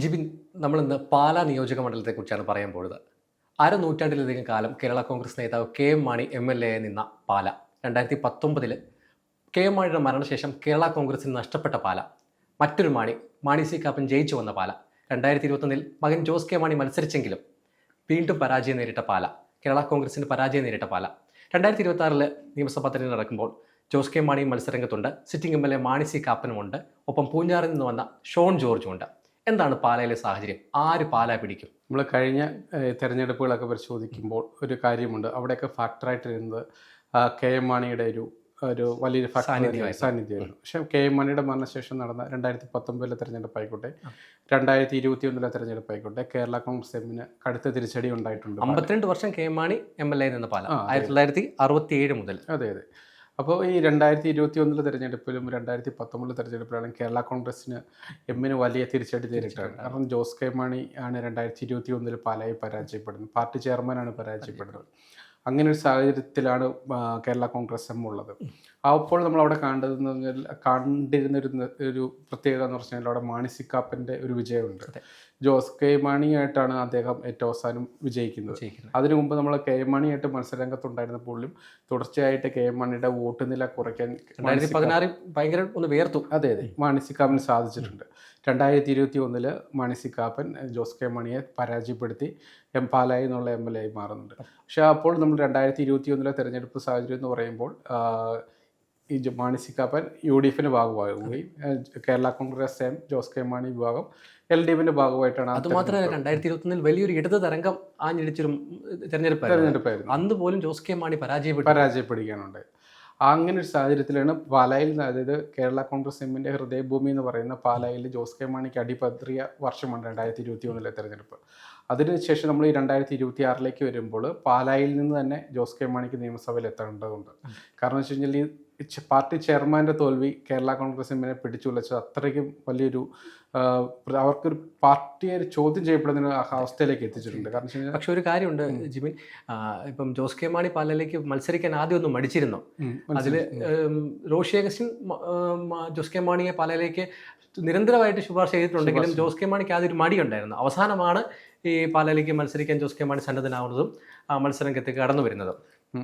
ജിബിൻ, നമ്മളിന്ന് പാലാ നിയോജക മണ്ഡലത്തെക്കുറിച്ചാണ് പറയാൻ പോകുന്നത്. അരനൂറ്റാണ്ടിലധികം കാലം കേരള കോൺഗ്രസ് നേതാവ് കെ എം മാണി MLA ആയി നിന്ന പാല 2019 കെ എം മാണിയുടെ മരണശേഷം കേരള കോൺഗ്രസിന് നഷ്ടപ്പെട്ട പാല. മറ്റൊരു മാണി സി കാപ്പൻ ജയിച്ചു വന്ന പാല. 2021 മകൻ ജോസ് കെ മാണി മത്സരിച്ചെങ്കിലും വീണ്ടും പരാജയം നേരിട്ട പാല. കേരള കോൺഗ്രസിന് പരാജയം നേരിട്ട പാല. 2026 നിയമസഭാ തെരഞ്ഞെടുപ്പ് നടക്കുമ്പോൾ ജോസ് കെ മാണിയും മത്സരരംഗത്തുണ്ട്. സിറ്റിംഗ് MLA മാണി സി കാപ്പനുമുണ്ട്. ഒപ്പം പൂഞ്ഞാറിൽ നിന്ന് വന്ന ഷോൺ ജോർജുമുണ്ട്. എന്താണ് പാലയിലെ സാഹചര്യം? ആര് പാല പിടിക്കും? നമ്മൾ കഴിഞ്ഞ തെരഞ്ഞെടുപ്പുകളൊക്കെ പരിശോധിക്കുമ്പോൾ ഒരു കാര്യമുണ്ട്. അവിടെയൊക്കെ ഫാക്ടറായിട്ട് വരുന്നത് കെ എം മാണിയുടെ ഒരു വലിയൊരു സാന്നിധ്യമായിരുന്നു. പക്ഷേ കെ എം മാണിയുടെ മരണശേഷം നടന്ന 2019 തെരഞ്ഞെടുപ്പായിക്കോട്ടെ, 2021 തെരഞ്ഞെടുപ്പായിക്കോട്ടെ, കേരള കോൺഗ്രസ് എമ്മിന് കടുത്ത തിരിച്ചടി ഉണ്ടായിട്ടുണ്ട്. 52 വർഷം കെ എം മാണി MLA നിന്ന പാല, 1967 മുതൽ. അതെ. അപ്പോൾ ഈ 2021 തെരഞ്ഞെടുപ്പിലും 2019 തെരഞ്ഞെടുപ്പിലാണ് കേരള കോൺഗ്രസിന് എമ്മിന് വലിയ തിരിച്ചടി നേരിട്ടാണ്. കാരണം ജോസ് കെ മാണി ആണ് 2021 പാലായി പരാജയപ്പെടുന്നത്. പാർട്ടി ചെയർമാനാണ് പരാജയപ്പെടുന്നത്. അങ്ങനെ ഒരു സാഹചര്യത്തിലാണ് കേരള കോൺഗ്രസ് എം ഉള്ളത്. അപ്പോൾ നമ്മളവിടെ കണ്ടിരുന്ന ഒരു പ്രത്യേകത എന്ന് പറഞ്ഞാൽ അവിടെ മാണി സി കാപ്പൻ്റെ ഒരു വിജയമുണ്ട്. ജോസ് കെ മാണിയായിട്ടാണ് അദ്ദേഹം ഏറ്റവും അവസാനം വിജയിക്കുന്നത്. അതിനു മുമ്പ് നമ്മൾ കെ എം മാണിയായിട്ട് മത്സരരംഗത്തുണ്ടായിരുന്നപ്പോഴും തുടർച്ചയായിട്ട് കെ എം മാണിയുടെ വോട്ട് നില കുറയ്ക്കാൻ 2016 ഭയങ്കര ഒന്ന് വേർത്തു. അതെ, മാണി സി കാപ്പന് സാധിച്ചിട്ടുണ്ട്. 2021 മാണി സി കാപ്പൻ ജോസ് കെ മാണിയെ പരാജയപ്പെടുത്തി പാലായി എന്നുള്ള MLA ആയി മാറുന്നുണ്ട്. പക്ഷേ അപ്പോൾ നമ്മൾ 2021 തെരഞ്ഞെടുപ്പ് സാഹചര്യം എന്ന് പറയുമ്പോൾ ഈ മാണി സി കാപ്പൻ UDF ഭാഗമാകുകയും Kerala Congress M Jose K Mani വിഭാഗം LDFിന്റെ ഭാഗമായിട്ടാണ്. അതുമാത്രമല്ല 2021 വലിയൊരു ഇടത് തരംഗം ആഞ്ഞടിച്ചൊരു തെരഞ്ഞെടുപ്പായിരുന്നു. അന്ന് പോലും ജോസ് കെ മാണി പരാജയപ്പെടുകയാണുണ്ട്. അങ്ങനെ ഒരു സാഹചര്യത്തിലാണ് പാലായിൽ, അതായത് കേരള കോൺഗ്രസ് എമ്മിൻ്റെ ഹൃദയഭൂമി എന്ന് പറയുന്ന പാലായിൽ ജോസ് കെ മാണിക്ക് അടിപത്രിയ വർഷമാണ് 2021 തെരഞ്ഞെടുപ്പ്. അതിനുശേഷം നമ്മൾ ഈ 2026 വരുമ്പോൾ പാലായിൽ നിന്ന് തന്നെ ജോസ് കെ മാണിക്ക് നിയമസഭയിൽ എത്തേണ്ടതുണ്ട്. കാരണം വെച്ച് കഴിഞ്ഞാൽ ഈ പാർട്ടി ചെയർമാൻ്റെ തോൽവി കേരള കോൺഗ്രസ് എമ്മിനെ പിടിച്ചുലച്ചത് അത്രയ്ക്കും വലിയൊരു അവർക്കൊരു പാർട്ടിയെ ചോദ്യം ചെയ്യപ്പെടുന്ന അവസ്ഥയിലേക്ക് എത്തിച്ചിട്ടുണ്ട്. കാരണം പക്ഷെ ഒരു കാര്യമുണ്ട് ജിബിൻ, ഇപ്പം ജോസ് കെ മാണി പാലയിലേക്ക് മത്സരിക്കാൻ ആദ്യം ഒന്നും മടിച്ചിരുന്നു. അതിൽ റോഷി അഗസ്റ്റിൻ ജോസ് കെ മാണിയെ പാലയിലേക്ക് നിരന്തരമായിട്ട് ശുപാർശ ചെയ്തിട്ടുണ്ടെങ്കിലും ജോസ് കെ മാണിക്ക് ആദ്യം ഒരു മടിയുണ്ടായിരുന്നു. അവസാനമാണ് ഈ പാലയിലേക്ക് മത്സരിക്കാൻ ജോസ് കെ മാണി സന്നദ്ധനാവുന്നതും മത്സരരംഗത്ത് കടന്നു വരുന്നതും.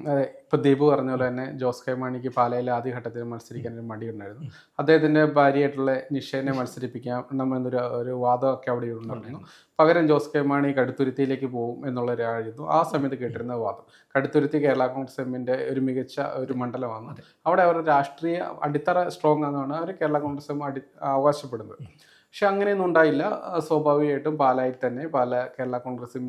അതെ, ഇപ്പോൾ ദീപു പറഞ്ഞ പോലെ തന്നെ ജോസ് കെ മാണിക്ക് പാലയിൽ ആദ്യഘട്ടത്തിൽ മത്സരിക്കാൻ ഒരു മടിയുണ്ടായിരുന്നു. അദ്ദേഹത്തിൻ്റെ ഭാര്യയായിട്ടുള്ള നിഷേനെ മത്സരിപ്പിക്കാമെന്നൊരു വാദമൊക്കെ അവിടെ ഉണ്ടായിരുന്നു. പകരം ജോസ് കെ മാണി കടുത്തുരുത്തിയിലേക്ക് പോകും എന്നുള്ളൊരായിരുന്നു ആ സമയത്ത് കേട്ടിരുന്ന വാദം. കടുത്തുരുത്തി കേരള കോൺഗ്രസ് എമ്മിൻ്റെ ഒരു മികച്ച ഒരു മണ്ഡലമാണ്. അവിടെ അവരുടെ രാഷ്ട്രീയ അടിത്തറ സ്ട്രോങ് ആണെന്നാണ് അവർ കേരള കോൺഗ്രസ് എം അവകാശപ്പെടുന്നത്. പക്ഷെ അങ്ങനെയൊന്നും ഉണ്ടായില്ല. സ്വാഭാവികമായിട്ടും പാലായിൽ തന്നെ കേരള കോൺഗ്രസ്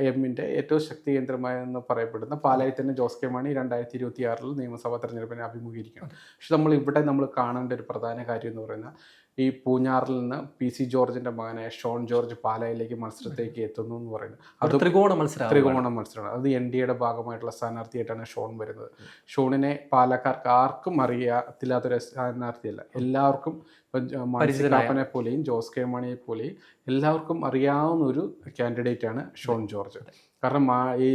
എമ്മിൻ്റെ ഏറ്റവും ശക്തി കേന്ദ്രമായെന്ന് പറയപ്പെടുന്ന പാലായിൽ തന്നെ ജോസ് കെ മാണി 2026 നിയമസഭാ തെരഞ്ഞെടുപ്പിനെ അഭിമുഖീകരിക്കണം. പക്ഷെ നമ്മൾ കാണേണ്ട ഒരു പ്രധാന കാര്യം എന്ന് പറയുന്നത് ഈ പൂഞ്ഞാറിൽ നിന്ന് PC ജോർജിൻ്റെ മകനായ ഷോൺ ജോർജ് പാലായിലേക്ക് മത്സരത്തേക്ക് എത്തുന്നു എന്ന് പറയുന്നത് അത് ത്രികോണ മത്സരമാണ്. അത് NDAയുടെ ഭാഗമായിട്ടുള്ള സ്ഥാനാർത്ഥിയായിട്ടാണ് ഷോൺ വരുന്നത്. ഷോണിനെ പാലക്കാർക്ക് ആർക്കും അറിയാത്തില്ലാത്തൊരു സ്ഥാനാർത്ഥിയല്ല. എല്ലാവർക്കും മാണി സി കാപ്പനെ പോലെയും ജോസ് കെ മാണിയെ പോലെയും എല്ലാവർക്കും അറിയാവുന്ന ഒരു കാൻഡിഡേറ്റ് ആണ് ഷോൺ ജോർജ്. കാരണം ഈ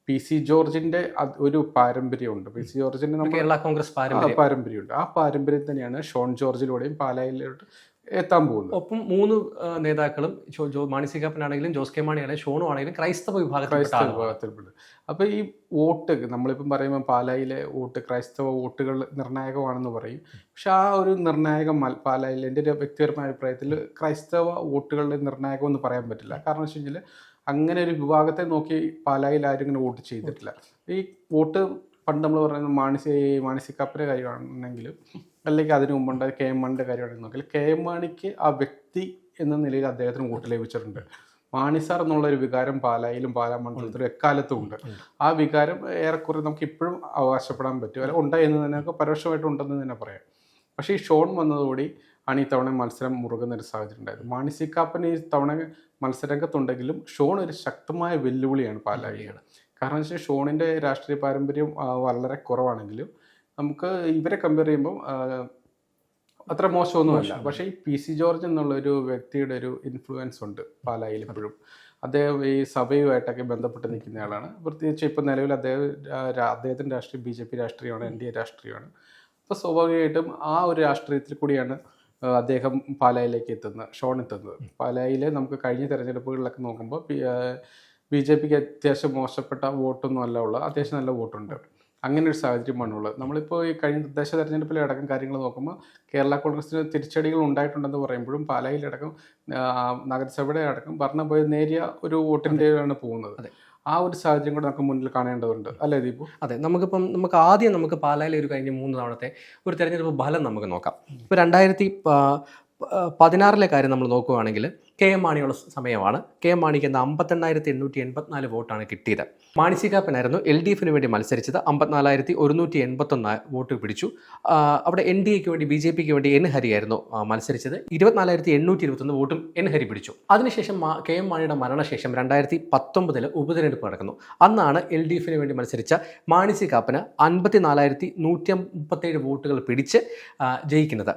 PC ജോർജിന്റെ ഒരു പാരമ്പര്യമുണ്ട്. PC ജോർജിന്റെ കേരള കോൺഗ്രസ് പാരമ്പര്യമുണ്ട്. ആ പാരമ്പര്യം തന്നെയാണ് ഷോൺ ജോർജിലൂടെയും പാലായിലോട്ട് എത്താൻ പോകുന്നത്. ഒപ്പം 3 നേതാക്കളും മാണി സി കാപ്പനാണെങ്കിലും ജോസ് കെ മാണി ആണെങ്കിലും ഷോണും ആണെങ്കിലും ക്രൈസ്തവ വിഭാഗത്തിൽപ്പെടും. അപ്പോൾ ഈ വോട്ട് നമ്മളിപ്പം പറയുമ്പോൾ പാലായിലെ വോട്ട് ക്രൈസ്തവ വോട്ടുകൾ നിർണായകമാണെന്ന് പറയും. പക്ഷെ ആ ഒരു നിർണായകം പാലായിൽ എൻ്റെ ഒരു വ്യക്തിപരമായ അഭിപ്രായത്തിൽ ക്രൈസ്തവ വോട്ടുകളുടെ നിർണായകം എന്ന് പറയാൻ പറ്റില്ല. കാരണം വെച്ച് കഴിഞ്ഞാൽ അങ്ങനെ ഒരു വിഭാഗത്തെ നോക്കി പാലായിൽ ആരും ഇങ്ങനെ വോട്ട് ചെയ്തിട്ടില്ല. ഈ വോട്ട് പണ്ട് നമ്മൾ പറയുന്നത് മാണി സി കാപ്പൻ്റെ കാര്യമാണെങ്കിലും അല്ലെങ്കിൽ അതിന് മുമ്പുണ്ട് കെ എം മാണിയുടെ കാര്യമാണെന്ന് നോക്കിയാൽ കെ എം മാണിക്ക് ആ വ്യക്തി എന്ന നിലയിൽ അദ്ദേഹത്തിന് വോട്ട് ലഭിച്ചിട്ടുണ്ട്. മാണി സാർ എന്നുള്ളൊരു വികാരം പാലായിലും പാലാ മണ്ഡലത്തിലും എക്കാലത്തും ഉണ്ട്. ആ വികാരം ഏറെക്കുറെ നമുക്ക് ഇപ്പോഴും അവകാശപ്പെടാൻ പറ്റും. അല്ല ഉണ്ടായി എന്ന് തന്നെ നമുക്ക് പരോക്ഷമായിട്ട് ഉണ്ടെന്ന് തന്നെ പറയാം. പക്ഷേ ഈ ഷോൺ വന്നതോടെ ആണ് ഈ തവണ മത്സരം മുറുകുന്നൊരു സാഹചര്യം ഉണ്ടായത്. മാണി സി കാപ്പൻ ഈ തവണ മത്സരരംഗത്തുണ്ടെങ്കിലും ഷോൺ ഒരു ശക്തമായ വെല്ലുവിളിയാണ് പാലായിയാണ്. കാരണം വെച്ചാൽ ഷോണിൻ്റെ രാഷ്ട്രീയ പാരമ്പര്യം വളരെ കുറവാണെങ്കിലും നമുക്ക് ഇവരെ കമ്പയർ ചെയ്യുമ്പോൾ അത്ര മോശമൊന്നുമല്ല. പക്ഷേ ഈ PC ജോർജ് എന്നുള്ളൊരു വ്യക്തിയുടെ ഒരു ഇൻഫ്ലുവൻസ് ഉണ്ട് പാലായിൽ എപ്പോഴും. അദ്ദേഹം ഈ സഭയുമായിട്ടൊക്കെ ബന്ധപ്പെട്ട് നിൽക്കുന്ന ആളാണ്. പ്രത്യേകിച്ച് ഇപ്പോൾ നിലവിൽ അദ്ദേഹത്തിൻ്റെ രാഷ്ട്രീയം BJP രാഷ്ട്രീയമാണ്, NDA രാഷ്ട്രീയമാണ്. അപ്പോൾ സ്വാഭാവികമായിട്ടും ആ ഒരു രാഷ്ട്രീയത്തിൽ കൂടിയാണ് അദ്ദേഹം പാലായിലേക്ക് എത്തുന്നത്, ഷോൺ എത്തുന്നത്. പാലായിൽ നമുക്ക് കഴിഞ്ഞ തെരഞ്ഞെടുപ്പുകളിലൊക്കെ നോക്കുമ്പോൾ BJPക്ക് അത്യാവശ്യം മോശപ്പെട്ട വോട്ടൊന്നും അല്ല ഉള്ളത്, അത്യാവശ്യം നല്ല വോട്ടുണ്ട്. അങ്ങനെ ഒരു സാഹചര്യമാണുള്ളത്. നമ്മളിപ്പോൾ ഈ കഴിഞ്ഞ തദ്ദേശ തെരഞ്ഞെടുപ്പിലെ അടക്കം കാര്യങ്ങൾ നോക്കുമ്പോൾ കേരള കോൺഗ്രസിന് തിരിച്ചടികൾ ഉണ്ടായിട്ടുണ്ടെന്ന് പറയുമ്പോഴും പാലായിലടക്കം നഗരസഭയുടെ അടക്കം ഭരണം പോയി നേരിയ ഒരു വോട്ടിൻ്റെയാണ് പോകുന്നത്. ആ ഒരു സാഹചര്യം കൂടെ നമുക്ക് മുന്നിൽ കാണേണ്ടതുണ്ട്, അല്ലേ ദീപു? അതെ, നമുക്ക് ആദ്യം പാലായിലെ ഒരു കഴിഞ്ഞ 3 തവണത്തെ ഒരു തെരഞ്ഞെടുപ്പ് ഫലം നമുക്ക് നോക്കാം. ഇപ്പോൾ 2016 കാര്യം നമ്മൾ നോക്കുകയാണെങ്കിൽ KM മാണിയുള്ള സമയമാണ്. KM മാണിക്ക് 58,884 വോട്ടാണ് കിട്ടിയത്. മാണി സി കാപ്പനായിരുന്നു LDFന് വേണ്ടി മത്സരിച്ചത്. 54,181 വോട്ട് പിടിച്ചു. അവിടെ NDAക്ക് വേണ്ടി BJPക്ക് വേണ്ടി N ഹരിയായിരുന്നു മത്സരിച്ചത്. 24,821 വോട്ടും N ഹരി പിടിച്ചു. അതിനുശേഷം KM മാണിയുടെ മരണശേഷം 2019 ഉപതെരഞ്ഞെടുപ്പ് നടക്കുന്നു. അന്നാണ് LDFന് വേണ്ടി മത്സരിച്ച മാണി സി കാപ്പന് 54,137 വോട്ടുകൾ പിടിച്ച് ജയിക്കുന്നത്.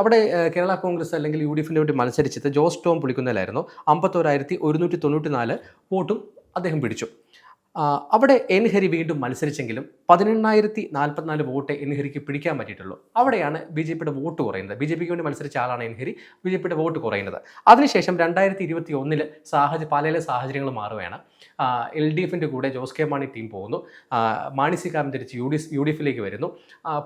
അവിടെ കേരള കോൺഗ്രസ് അല്ലെങ്കിൽ UDFന് വേണ്ടി മത്സരിച്ചത് ജോസ് ടോം പുളിക്കുന്നതിലായിരുന്നു. 51,194 വോട്ടും അദ്ദേഹം പിടിച്ചു. അവിടെ N ഹരി വീണ്ടും മത്സരിച്ചെങ്കിലും 18,044 വോട്ട് N ഹരിക്ക് പിടിക്കാൻ പറ്റിയിട്ടുള്ളൂ. അവിടെയാണ് BJPയുടെ വോട്ട് കുറയുന്നത്. BJPക്ക് വേണ്ടി മത്സരിച്ച ആളാണ് N ഹരി, BJPയുടെ വോട്ട് കുറയുന്നത്. അതിനുശേഷം 2021 പാലയിലെ സാഹചര്യങ്ങൾ മാറുകയാണ്. LDFിൻ്റെ കൂടെ ജോസ് കെ മാണി ടീം പോകുന്നു. മാണി സി കാപ്പൻ തിരിച്ച് UDFിലേക്ക് വരുന്നു.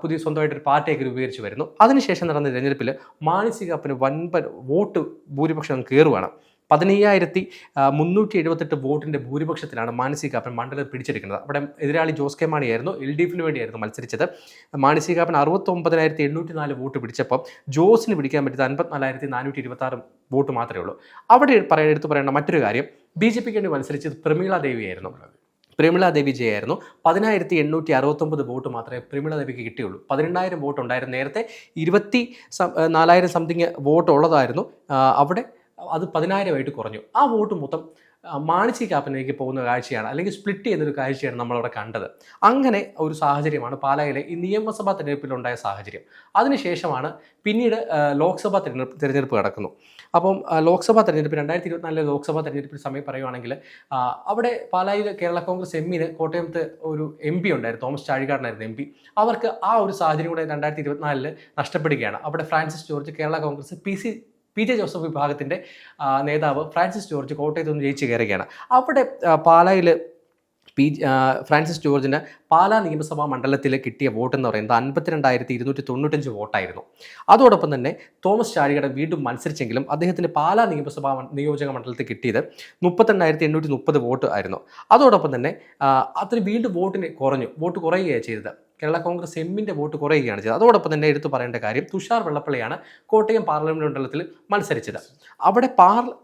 പുതിയ സ്വന്തമായിട്ടൊരു പാർട്ടിയൊക്കെ രൂപീകരിച്ച് വരുന്നു. അതിനുശേഷം നടന്ന തെരഞ്ഞെടുപ്പിൽ മാണി സി കാപ്പന് വൻപൻ വോട്ട് ഭൂരിപക്ഷം കയറുകയാണ്. 15,378 വോട്ടിൻ്റെ ഭൂരിപക്ഷത്തിലാണ് മാണി സി കാപ്പൻ മണ്ഡലം പിടിച്ചെടുക്കുന്നത്. അവിടെ എതിരാളി ജോസ് കെ മാണിയായിരുന്നു, LDFിന് വേണ്ടിയായിരുന്നു മത്സരിച്ചത്. മാണി സി കാപ്പൻ 69,804 വോട്ട് പിടിച്ചപ്പോൾ ജോസിന് പിടിക്കാൻ പറ്റിയത് 54,426 വോട്ട് മാത്രമേ ഉള്ളൂ. അവിടെ എടുത്തു പറയേണ്ട മറ്റൊരു കാര്യം, BJPക്ക് വേണ്ടി മത്സരിച്ചത് പ്രമീള ദേവിയായിരുന്നു. പ്രമീള ദേവി ജയായിരുന്നു. 10,869 വോട്ട് മാത്രമേ പ്രമീള ദേവിക്ക് കിട്ടിയുള്ളൂ. 18,000 വോട്ട് ഉണ്ടായിരുന്നു. നേരത്തെ 24,000 സംതിങ് വോട്ട് ഉള്ളതായിരുന്നു. അവിടെ അത് 10,000 കുറഞ്ഞു. ആ വോട്ട് മൊത്തം മാണി സി കാപ്പനിലേക്ക് പോകുന്ന കാഴ്ചയാണ്, അല്ലെങ്കിൽ സ്പ്ലിറ്റ് ചെയ്യുന്നൊരു കാഴ്ചയാണ് നമ്മളവിടെ കണ്ടത്. അങ്ങനെ ഒരു സാഹചര്യമാണ് പാലായിലെ ഈ നിയമസഭാ തെരഞ്ഞെടുപ്പിലുണ്ടായ സാഹചര്യം. അതിനുശേഷമാണ് പിന്നീട് ലോക്സഭാ തെരഞ്ഞെടുപ്പ് നടക്കുന്നു. അപ്പം ലോക്സഭാ തെരഞ്ഞെടുപ്പ് 2024 ലോക്സഭാ തെരഞ്ഞെടുപ്പിന് സമയം പറയുവാണെങ്കിൽ അവിടെ പാലായിൽ കേരള കോൺഗ്രസ് എമ്മിന് കോട്ടയത്ത് ഒരു MP ഉണ്ടായിരുന്നു, തോമസ് ചാഴികാടനായിരുന്നു MP. അവർക്ക് ആ ഒരു സാഹചര്യം കൂടെ 2024 നഷ്ടപ്പെടുകയാണ്. അവിടെ Francis George, Kerala Congress PJ Joseph വിഭാഗത്തിൻ്റെ നേതാവ് ഫ്രാൻസിസ് ജോർജ് കോട്ടയത്ത് നിന്ന് ജയിച്ച് കയറുകയാണ്. അവിടെ പാലായിൽ ഫ്രാൻസിസ് ജോർജിന് പാലാ നിയമസഭാ മണ്ഡലത്തിൽ കിട്ടിയ വോട്ട് എന്ന് പറയുന്നത് 52,295 വോട്ടായിരുന്നു. അതോടൊപ്പം തന്നെ തോമസ് ചാഴികാടൻ വീണ്ടും മത്സരിച്ചെങ്കിലും അദ്ദേഹത്തിന് പാലാ നിയോജക മണ്ഡലത്തിൽ കിട്ടിയത് 38,830 വോട്ട് ആയിരുന്നു. അതോടൊപ്പം തന്നെ അതിന് വീണ്ടും വോട്ട് കുറയുകയാണ് ചെയ്തത്. കേരള കോൺഗ്രസ് എമ്മിൻ്റെ വോട്ട് കുറയുകയാണ് ചെയ്തത്. അതോടൊപ്പം തന്നെ എടുത്തു പറയേണ്ട കാര്യം, തുഷാർ വെള്ളപ്പള്ളിയാണ് കോട്ടയം പാർലമെൻറ്റ് മണ്ഡലത്തിൽ മത്സരിച്ചത്. അവിടെ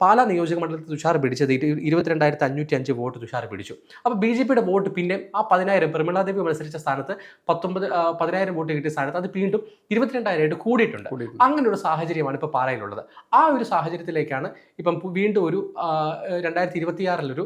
പാലാ നിയോജക മണ്ഡലത്തിൽ തുഷാർ പിടിച്ചത് 22,505 വോട്ട് തുഷാർ പിടിച്ചു. അപ്പോൾ BJPയുടെ വോട്ട് പിന്നെ ആ 10,000 പ്രമീളാദേവി മത്സരിച്ച സ്ഥാനത്ത് 10,000 വോട്ട് കിട്ടിയ സ്ഥാനത്ത് അത് വീണ്ടും 22,000 കൂടിയിട്ടുണ്ട്. അങ്ങനെ ഒരു സാഹചര്യമാണ് ഇപ്പോൾ പാലായിലുള്ളത്. ആ ഒരു സാഹചര്യത്തിലേക്കാണ് ഇപ്പം വീണ്ടും ഒരു 2026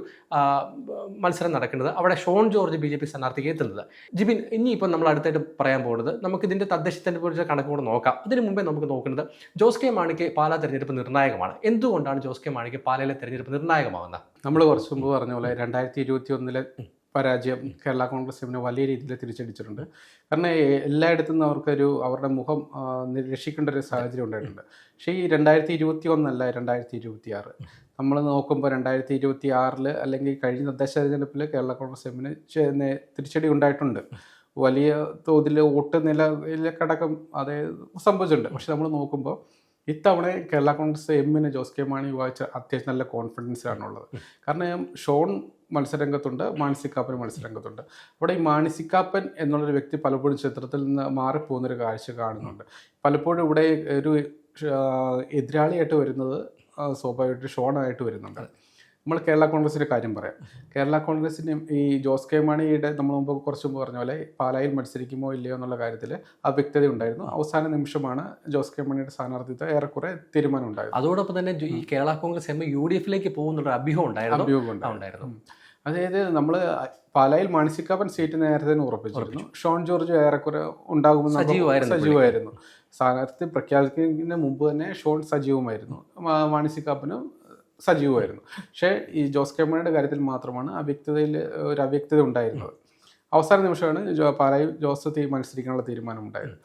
മത്സരം നടക്കുന്നത്. അവിടെ ഷോൺ ജോർജ് BJP സ്ഥാനാർത്ഥിക്ക് എത്തുന്നത്. ജിബിൻ, ഇനിയിപ്പം നമ്മൾ അടുത്തായിട്ട് പറയാൻ പോകുന്നത് നമുക്കിതിൻ്റെ തദ്ദേശ തെരഞ്ഞെടുപ്പ് കണക്ക് കൂടെ നോക്കാം. അതിന് മുമ്പേ നമുക്ക് നോക്കുന്നത് ജോസ് കെ മാണിക്ക് പാലാ തെരഞ്ഞെടുപ്പ് നിർണായകമാണ്. എന്തുകൊണ്ടാണ് ജോസ് കെ മാണിക്ക് പാലയിലെ തെരഞ്ഞെടുപ്പ് നിർണായകമാകുന്നത്? നമ്മൾ കുറച്ച് മുമ്പ് പറഞ്ഞ പോലെ 2021 പരാജയം കേരള കോൺഗ്രസ് എമ്മിനെ വലിയ രീതിയിൽ തിരിച്ചടിച്ചിട്ടുണ്ട്. കാരണം എല്ലായിടത്തും അവരുടെ മുഖം രക്ഷിക്കേണ്ട ഒരു സാഹചര്യം ഉണ്ടായിട്ടുണ്ട്. പക്ഷേ ഈ 2021 അല്ല, 2026 നമ്മൾ നോക്കുമ്പോൾ 2026 അല്ലെങ്കിൽ കഴിഞ്ഞ തദ്ദേശ തെരഞ്ഞെടുപ്പിൽ കേരള കോൺഗ്രസ് എമ്മിന് തിരിച്ചടി ഉണ്ടായിട്ടുണ്ട്. വലിയ തോതിൽ വോട്ട് നിലയിലേക്കടക്കം അത് സംഭവിച്ചിട്ടുണ്ട്. പക്ഷെ നമ്മൾ നോക്കുമ്പോൾ ഇത്തവണ കേരള കോൺഗ്രസ് എമ്മിന് ജോസ് കെ മാണി വായിച്ച അത്യാവശ്യം നല്ല കോൺഫിഡൻസിലാണുള്ളത്. കാരണം ഷോൺ മത്സരരംഗത്തുണ്ട്, മാണി സി കാപ്പൻ മത്സരരംഗത്തുണ്ട്. അവിടെ ഈ മാണി സി കാപ്പൻ എന്നുള്ളൊരു വ്യക്തി പലപ്പോഴും ചിത്രത്തിൽ നിന്ന് മാറിപ്പോകുന്നൊരു കാഴ്ച കാണുന്നുണ്ട്. പലപ്പോഴും ഇവിടെ ഒരു എതിരാളിയായിട്ട് വരുന്നത് സ്വാഭാവികമായിട്ട് ഷോണായിട്ട് വരുന്നുണ്ട്. നമ്മൾ കേരള കോൺഗ്രസിൻ്റെ കാര്യം പറയാം. കേരള കോൺഗ്രസിന് ഈ ജോസ് കെ മാണിയുടെ നമ്മൾ മുമ്പ് കുറച്ച് മുമ്പ് പറഞ്ഞ പോലെ പാലായിൽ മത്സരിക്കുമോ ഇല്ലയോ എന്നുള്ള കാര്യത്തിൽ അവ്യക്തത ഉണ്ടായിരുന്നു. അവസാന നിമിഷമാണ് ജോസ് കെ മാണിയുടെ സ്ഥാനാർത്ഥിത്വം ഏറെക്കുറെ തീരുമാനം ഉണ്ടായത്. അതോടൊപ്പം തന്നെ ഈ കേരള കോൺഗ്രസ് എം UDFിലേക്ക് പോകുന്നുള്ള അഭ്യൂഹം ഉണ്ടായിരുന്നു. അതായത് നമ്മൾ പാലായിൽ മാണി സി കാപ്പൻ സീറ്റ് നേരത്തെ തന്നെ ഉറപ്പിച്ചിരുന്നു. ഷോൺ ജോർജ് ഏറെക്കുറെ ഉണ്ടാകുമെന്ന് സജീവമായിരുന്നു. സ്ഥാനാർത്ഥി പ്രഖ്യാപിക്കുന്നതിന് മുമ്പ് തന്നെ ഷോൺ സജീവമായിരുന്നു, മാണി സി കാപ്പനും സജീവമായിരുന്നു. പക്ഷേ ഈ ജോസ് കെ മാണിയുടെ കാര്യത്തിൽ മാത്രമാണ് ഒരു അവ്യക്തത ഉണ്ടായിരുന്നത്. അവസാന നിമിഷമാണ് പാലായിൽ ജോസ് മത്സരിക്കാനുള്ള തീരുമാനം ഉണ്ടായത്.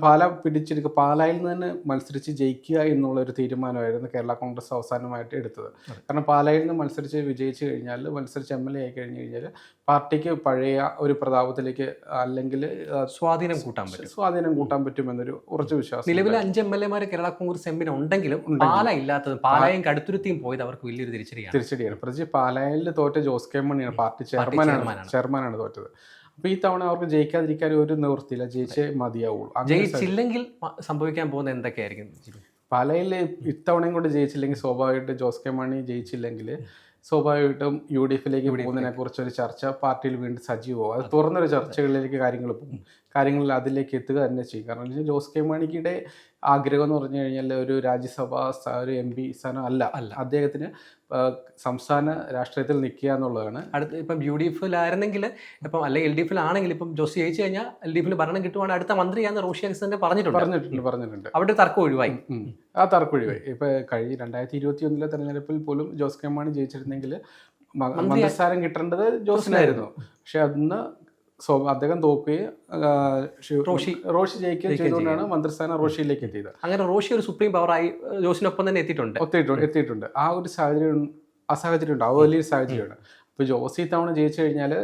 പാല പിടിച്ചെടുക്കുക, പാലായിൽ നിന്ന് തന്നെ മത്സരിച്ച് ജയിക്കുക എന്നുള്ളൊരു തീരുമാനമായിരുന്നു കേരള കോൺഗ്രസ് അവസാനമായിട്ട് എടുത്തത്. കാരണം പാലായിൽ നിന്ന് മത്സരിച്ച് വിജയിച്ചു കഴിഞ്ഞാൽ, മത്സരിച്ച് MLA ആയി കഴിഞ്ഞ് കഴിഞ്ഞാൽ പാർട്ടിക്ക് പഴയ ഒരു പ്രതാപത്തിലേക്ക് അല്ലെങ്കിൽ സ്വാധീനം കൂട്ടാൻ പറ്റുമെന്നൊരു ഉറച്ച വിശ്വാസം. നിലവിലെ 5 MLA കേരള കോൺഗ്രസ് എമ്മിന് ഉണ്ടെങ്കിലും പാല ഇല്ലാത്തത്, പാലായും കടുത്തുരുത്തിയും പോയത് അവർക്ക് വലിയൊരു തിരിച്ചടിയാണ്. പ്രത്യേകിച്ച് പാലായിൽ തോറ്റ ജോസ് കെ മാണിയാണ്, പാർട്ടി ചെയർമാനാണ് തോറ്റത്. അപ്പൊ ഈ തവണ അവർക്ക് ജയിക്കാതിരിക്കാൻ ഒരു നിവൃത്തിയില്ല, ജയിച്ചേ മതിയാവുള്ളൂ. ജയിച്ചില്ലെങ്കിൽ സംഭവിക്കാൻ പോകുന്ന എന്തൊക്കെയായിരിക്കും? പാലയിൽ ഇത്തവണയും കൊണ്ട് ജയിച്ചില്ലെങ്കിൽ സ്വാഭാവികമായിട്ടും ജോസ് കെ മാണി ജയിച്ചില്ലെങ്കിൽ സ്വാഭാവികമായിട്ടും UDFിലേക്ക് പോകുന്നതിനെ കുറിച്ചൊരു ചർച്ച പാർട്ടിയിൽ വീണ്ടും സജീവമാവും. അത് തുറന്നൊരു ചർച്ചകളിലേക്ക് കാര്യങ്ങൾ പോകും, കാര്യങ്ങളിൽ അതിലേക്ക് എത്തുക തന്നെ ചെയ്യും. കാരണം ജോസ് കെ മാണിയുടെ ആഗ്രഹം എന്ന് പറഞ്ഞു കഴിഞ്ഞാൽ ഒരു രാജ്യസഭ ഒരു MP സ്ഥാനം അല്ല, അദ്ദേഹത്തിന് സംസ്ഥാന രാഷ്ട്രീയത്തിൽ നിൽക്കുക എന്നുള്ളതാണ്. അടുത്ത് ഇപ്പം UDFിലായിരുന്നെങ്കിൽ, ഇപ്പം അല്ലെങ്കിൽ LDFിലാണെങ്കിൽ, ഇപ്പം ജോസ് ജയിച്ചു കഴിഞ്ഞാൽ LDFിൽ ഭരണം കിട്ടുവാണെങ്കിൽ അടുത്ത മന്ത്രിയാന്ന് റോഷി അഗസ്റ്റിൻ പറഞ്ഞിട്ടുണ്ട്. അവിടെ തർക്കം ഒഴിവായി. ആ തർക്കം ഒഴിവായി. ഇപ്പൊ കഴിഞ്ഞ 2021 തെരഞ്ഞെടുപ്പിൽ പോലും ജോസ് കെ മാണി ജയിച്ചിരുന്നെങ്കിൽ മന്ത്രിസ്ഥാനം കിട്ടേണ്ടത് ജോസിനായിരുന്നു. പക്ഷെ അന്ന് അദ്ദേഹം തോക്കുകയും റോഷി ജയിക്കുകയും ചെയ്തുകൊണ്ടാണ് മന്ത്രിസ്ഥാനം റോഷിയിലേക്ക് എത്തിയത്. അങ്ങനെ റോഷി ഒരു സുപ്രീം പവറായി ജോസിനൊപ്പം തന്നെ എത്തിയിട്ടുണ്ട്. ആ ഒരു സാഹചര്യം ഉണ്ട്, ആ വലിയൊരു സാഹചര്യമാണ്. അപ്പോൾ ജോസ് തവണ ജയിച്ചു കഴിഞ്ഞാൽ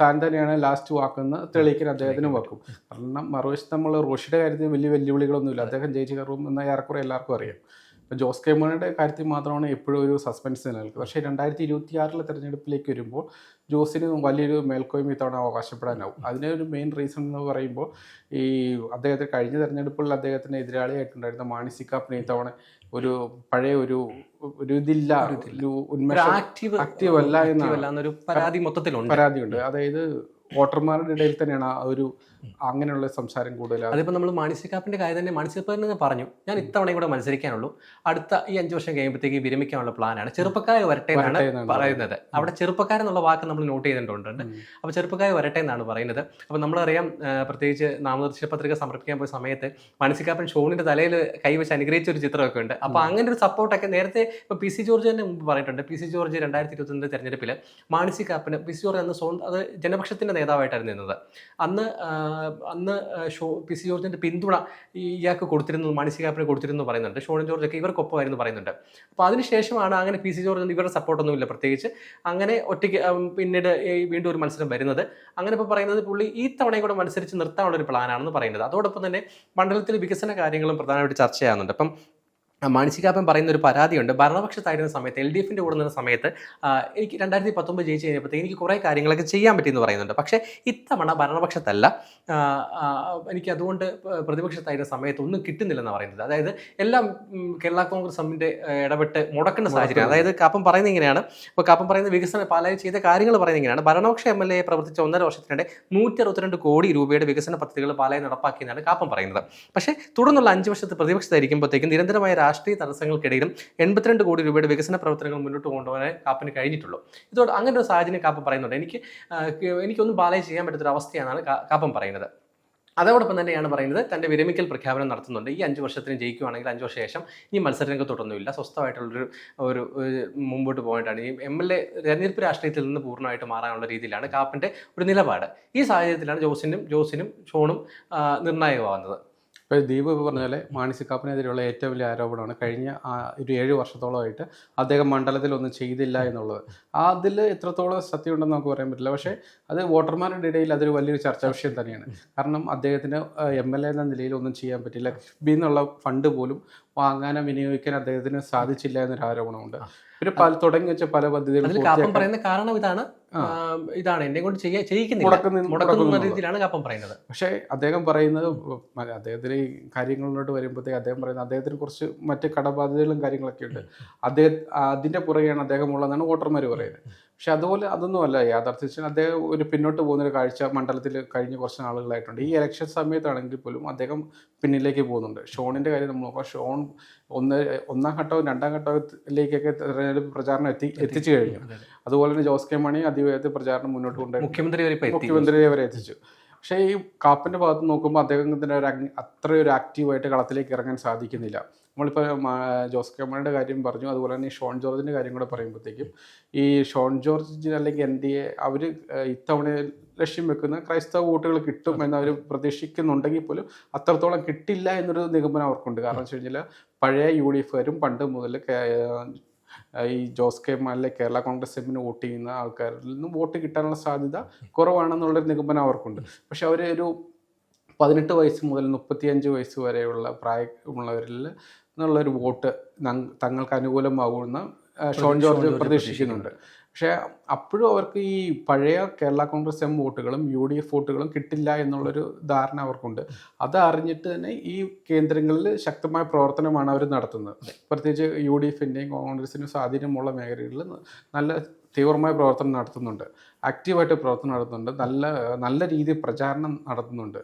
താൻ തന്നെയാണ് ലാസ്റ്റ് വാക്കെന്ന് തെളിയിക്കാൻ അദ്ദേഹത്തിന് വെക്കും. കാരണം മറുവശത്ത് നമ്മൾ റോഷിയുടെ കാര്യത്തിൽ വലിയ വെല്ലുവിളികളൊന്നുമില്ല, അദ്ദേഹം ജയിച്ചു കയറും എന്ന് ഏറെക്കുറെ എല്ലാവർക്കും അറിയാം. ഇപ്പോൾ ജോസ് കെ മാണിയുടെ കാര്യത്തിൽ മാത്രമാണ് എപ്പോഴും ഒരു സസ്പെൻസ് നിലനിൽക്കുന്നത്. പക്ഷേ 2026 തെരഞ്ഞെടുപ്പിലേക്ക് വരുമ്പോൾ ജോസിന് വലിയൊരു മേൽക്കോയ്മ ഇത്തവണ അവകാശപ്പെടാനാവും. അതിനൊരു മെയിൻ റീസൺ എന്ന് പറയുമ്പോൾ ഈ അദ്ദേഹത്തെ കഴിഞ്ഞ തെരഞ്ഞെടുപ്പിൽ അദ്ദേഹത്തിന് എതിരാളിയായിട്ടുണ്ടായിരുന്ന മാണി സി കാപ്പന് ഇത്തവണ ഒരു പഴയ ഒരു ഇതില്ല, ഒരു ഉന്മേഷം, ആക്റ്റീവ് അല്ല എന്നൊരു പരാതിയുണ്ട്. അതായത് വോട്ടർമാരുടെ ഇടയിൽ തന്നെയാണ് ആ ഒരു അങ്ങനെയുള്ള സംസാരം കൂടുതൽ. അതിപ്പോൾ നമ്മൾ മാണി സി കാപ്പൻ്റെ കാര്യം തന്നെ, മാണി സി കാപ്പൻ പറഞ്ഞു, ഞാൻ ഇത്തവണയും കൂടെ മത്സരിക്കാനുള്ളൂ, അടുത്ത ഈ 5 വർഷം കഴിയുമ്പോഴത്തേക്ക് വിരമിക്കാനുള്ള പ്ലാനാണ്, ചെറുപ്പക്കാർ വരട്ടെ എന്നാണ് പറയുന്നത്. അവിടെ ചെറുപ്പക്കാരെന്നുള്ള വാക്ക് നമ്മൾ നോട്ട് ചെയ്തിട്ടുണ്ട്. അപ്പോൾ ചെറുപ്പക്കാർ വരട്ടെ എന്നാണ് പറയുന്നത്. അപ്പോൾ നമ്മളറിയാം, പ്രത്യേകിച്ച് നാമനിർദ്ദേശ പത്രിക സമർപ്പിക്കാൻ പോയ സമയത്ത് മാണി സി കാപ്പൻ ഷോണിന്റെ തലയിൽ കൈവച്ച് അനുഗ്രഹിച്ച ഒരു ചിത്രമൊക്കെ ഉണ്ട്. അപ്പോൾ അങ്ങനെ ഒരു സപ്പോർട്ടൊക്കെ നേരത്തെ ഇപ്പോൾ PC ജോർജ് തന്നെ മുമ്പ് പറഞ്ഞിട്ടുണ്ട്. PC ജോർജ് 2021 തെരഞ്ഞെടുപ്പിൽ മാണി സി കാപ്പന്, PC ജോർജ് അന്ന് അത് ജനപക്ഷത്തിന്റെ നേതാവായിട്ടായിരുന്നു നിന്നത്. അന്ന് PC ജോർജിന്റെ പിന്തുണ ഇയാൾക്ക് കൊടുത്തിരുന്നു, മാണി സി കാപ്പന് കൊടുത്തിരുന്നു പറയുന്നുണ്ട്. ഷോൺ ജോർജൊക്കെ ഇവർക്കൊപ്പമായിരുന്നു പറയുന്നുണ്ട്. അപ്പോൾ അതിനുശേഷമാണ് അങ്ങനെ PC ജോർജ് ഇവരുടെ സപ്പോർട്ടൊന്നുമില്ല പ്രത്യേകിച്ച്. അങ്ങനെ ഒറ്റയ്ക്ക് പിന്നീട് വീണ്ടും ഒരു മത്സരം വരുന്നത്. അങ്ങനെ ഇപ്പോൾ പറയുന്നത് പുള്ളി ഈ തവണയും കൂടെ മത്സരിച്ച് നിർത്താനുള്ള ഒരു പ്ലാനാണെന്ന് പറയുന്നത്. അതോടൊപ്പം തന്നെ മണ്ഡലത്തിൽ വികസന കാര്യങ്ങളും പ്രധാനമായിട്ട് ചർച്ച ചെയ്യാറുണ്ട്. അപ്പം മാണി സി കാപ്പൻ പറയുന്ന ഒരു പരാതിയുണ്ട്. ഭരണപക്ഷത്തായിരുന്ന സമയത്ത്, LDFിൻ്റെ കൂടെ നിന്ന സമയത്ത് എനിക്ക് 2019 ജയിച്ചു കഴിഞ്ഞപ്പോഴത്തേക്ക് എനിക്ക് കുറേ കാര്യങ്ങളൊക്കെ ചെയ്യാൻ പറ്റിയെന്ന് പറയുന്നുണ്ട്. പക്ഷേ ഇത്തവണ ഭരണപക്ഷത്തല്ല, എനിക്ക് അതുകൊണ്ട് പ്രതിപക്ഷത്തായിരുന്ന സമയത്ത് ഒന്നും കിട്ടുന്നില്ലെന്ന് പറയുന്നത്. അതായത് എല്ലാം കേരള കോൺഗ്രസ് എമ്മിൻ്റെ ഇടപെട്ട് മുടക്കുന്ന സാഹചര്യം. അതായത് കാപ്പൻ പറയുന്നത് ഇങ്ങനെയാണ്. ഇപ്പോൾ കാപ്പൻ പറയുന്ന വികസന പാലായി ചെയ്ത കാര്യങ്ങൾ പറയുന്നത് ഇങ്ങനെയാണ്. ഭരണപക്ഷ MLA പ്രവർത്തിച്ച 1.5 വർഷത്തിനിടെ 162 കോടി രൂപയുടെ വികസന പദ്ധതികൾ പാലായി നടപ്പാക്കിയെന്നാണ് കാപ്പൻ പറയുന്നത്. പക്ഷേ തുടർന്നുള്ള 5 വർഷത്തെ പ്രതിപക്ഷത്തായിരിക്കുമ്പോഴത്തേക്കും നിരന്തരമായ രാഷ്ട്രീയ തടസ്സങ്ങൾക്കിടയിലും 82 കോടി രൂപയുടെ വികസന പ്രവർത്തനങ്ങൾ മുന്നോട്ട് കൊണ്ടുപോകാൻ കാപ്പന് കഴിഞ്ഞിട്ടുള്ളൂ. ഇതോടെ അങ്ങനെ ഒരു സാഹചര്യം കാപ്പൻ പറയുന്നുണ്ട്. എനിക്കൊന്നും പാലായി ചെയ്യാൻ പറ്റാത്തൊരു അവസ്ഥയാണെന്നാണ് കാപ്പൻ പറയുന്നത്. അതോടൊപ്പം തന്നെയാണ് പറയുന്നത്, തൻ്റെ വിരമിക്കൽ പ്രഖ്യാപനം നടത്തുന്നുണ്ട്. ഈ 5 വർഷത്തിന് ജയിക്കുകയാണെങ്കിൽ 5 വർഷ ശേഷം ഈ മത്സരരംഗത്തോട്ടൊന്നുമില്ല, സ്വസ്ഥമായിട്ടുള്ളൊരു മുമ്പോട്ട് പോയിട്ടാണ് ഈ MLA തെരഞ്ഞെടുപ്പ് രാഷ്ട്രീയത്തിൽ നിന്ന് പൂർണ്ണമായിട്ട് മാറാനുള്ള രീതിയിലാണ് കാപ്പൻ്റെ ഒരു നിലപാട്. ഈ സാഹചര്യത്തിലാണ് ജോസിനും ഷോണും നിർണായകമാകുന്നത്. ഇപ്പോൾ ദീപ് പറഞ്ഞ പോലെ മാണി സി കാപ്പനെതിരെയുള്ള ഏറ്റവും വലിയ ആരോപണമാണ് കഴിഞ്ഞ ഒരു 7 വർഷത്തോളമായിട്ട് അദ്ദേഹം മണ്ഡലത്തിലൊന്നും ചെയ്തില്ല എന്നുള്ളത്. അതിൽ എത്രത്തോളം സത്യം ഉണ്ടെന്ന് നമുക്ക് പറയാൻ പറ്റില്ല. പക്ഷേ അത് വോട്ടർമാരുടെ ഇടയിൽ അതൊരു വലിയൊരു ചർച്ചാ വിഷയം തന്നെയാണ്. കാരണം അദ്ദേഹത്തിന് MLA എന്ന നിലയിൽ ഒന്നും ചെയ്യാൻ പറ്റില്ല. കിഫ്ബിയിൽ നിന്നുള്ള ഫണ്ട് പോലും വാങ്ങാനോ വിനിയോഗിക്കാൻ അദ്ദേഹത്തിന് സാധിച്ചില്ല എന്നൊരു ആരോപണമുണ്ട്. പിന്നെ തുടങ്ങി വെച്ച പല പദ്ധതികളും പറയുന്ന കാരണം ഇതാണ് എന്നെ കൊണ്ട് ചെയ്യിക്കുന്നില്ല രീതിയിലാണ് കാപ്പൻ പറയുന്നത്. പക്ഷേ അദ്ദേഹം പറയുന്നത്, അദ്ദേഹത്തിന് ഈ കാര്യങ്ങളിലോട്ട് വരുമ്പോഴത്തേക്ക് അദ്ദേഹം പറയുന്നത് അദ്ദേഹത്തിന് കുറച്ച് മറ്റ് കടബാധ്യതകളും കാര്യങ്ങളൊക്കെ ഉണ്ട്. അതിൻ്റെ പുറകെയാണ് അദ്ദേഹം ഉള്ളതെന്നാണ് വോട്ടർമാർ പറയുന്നത്. പക്ഷെ അതുപോലെ അതൊന്നുമല്ല യാഥാർത്ഥ്യത്തിൽ. അദ്ദേഹം ഒരു പിന്നോട്ട് പോകുന്നൊരു കാഴ്ച മണ്ഡലത്തിൽ കഴിഞ്ഞ കുറച്ച് നാളുകളായിട്ടുണ്ട്. ഈ ഇലക്ഷൻ സമയത്താണെങ്കിൽ പോലും അദ്ദേഹം പിന്നിലേക്ക് പോകുന്നുണ്ട്. ഷോണിൻ്റെ കാര്യം നമ്മൾ നോക്കാം. ഷോൺ ഒന്നാം ഘട്ടവും 2ാം ഘട്ടത്തിലേക്കൊക്കെ തെരഞ്ഞെടുപ്പ് പ്രചാരണം എത്തിച്ചു കഴിഞ്ഞു. അതുപോലെ തന്നെ ജോസ് കെ മാണി അതിവേഗത്തിൽ പ്രചാരണം മുന്നോട്ട് കൊണ്ടുപോയി മുഖ്യമന്ത്രി വരെ എത്തിച്ചു. പക്ഷേ ഈ കാപ്പൻ്റെ ഭാഗത്ത് നോക്കുമ്പോൾ അദ്ദേഹത്തിന് അത്രയൊരു ആക്റ്റീവായിട്ട് കളത്തിലേക്ക് ഇറങ്ങാൻ സാധിക്കുന്നില്ല. നമ്മളിപ്പോൾ ജോസ് കെ മാണിയുടെ കാര്യം പറഞ്ഞു, അതുപോലെ തന്നെ ഷോൺ ജോർജിൻ്റെ കാര്യം കൂടെ പറയുമ്പോഴത്തേക്കും ഈ ഷോൺ ജോർജ് അല്ലെങ്കിൽ NDA അവർ ഇത്തവണ ലക്ഷ്യം വെക്കുന്ന ക്രൈസ്തവ വോട്ടുകൾ കിട്ടും എന്ന് അവർ പ്രതീക്ഷിക്കുന്നുണ്ടെങ്കിൽ പോലും അത്രത്തോളം കിട്ടില്ല എന്നൊരു നിഗമനം അവർക്കുണ്ട്. കാരണം വെച്ച് കഴിഞ്ഞാൽ പഴയ UDFകാരും പണ്ട് മുതൽ ഈ ജോസ് കെ മാണിലെ കേരള കോൺഗ്രസ് എമ്മിന് വോട്ട് ചെയ്യുന്ന ആൾക്കാരിൽ നിന്നും വോട്ട് കിട്ടാനുള്ള സാധ്യത കുറവാണെന്നുള്ളൊരു നിഗമനം അവർക്കുണ്ട്. പക്ഷെ അവർ ഒരു 18 വയസ്സ് മുതൽ 35 വയസ്സ് വരെയുള്ള പ്രായമുള്ളവരിൽ നിന്നുള്ളൊരു വോട്ട് തങ്ങൾക്ക് അനുകൂലമാകുമെന്ന് ഷോൺ ജോർജ് പ്രതീക്ഷിക്കുന്നുണ്ട്. പക്ഷേ അപ്പോഴും അവർക്ക് ഈ പഴയ കേരള കോൺഗ്രസ് എം വോട്ടുകളും UDF വോട്ടുകളും കിട്ടില്ല എന്നുള്ളൊരു ധാരണ അവർക്കുണ്ട്. അത് അറിഞ്ഞിട്ട് തന്നെ ഈ കേന്ദ്രങ്ങളിൽ ശക്തമായ പ്രവർത്തനമാണ് അവർ നടത്തുന്നത്. പ്രത്യേകിച്ച് UDFിൻ്റെയും കോൺഗ്രസിനും സ്വാധീനമുള്ള മേഖലകളിൽ നല്ല തീവ്രമായ പ്രവർത്തനം നടത്തുന്നുണ്ട്, ആക്റ്റീവായിട്ട് പ്രവർത്തനം നടത്തുന്നുണ്ട്, നല്ല രീതിയിൽ പ്രചാരണം നടത്തുന്നുണ്ട്.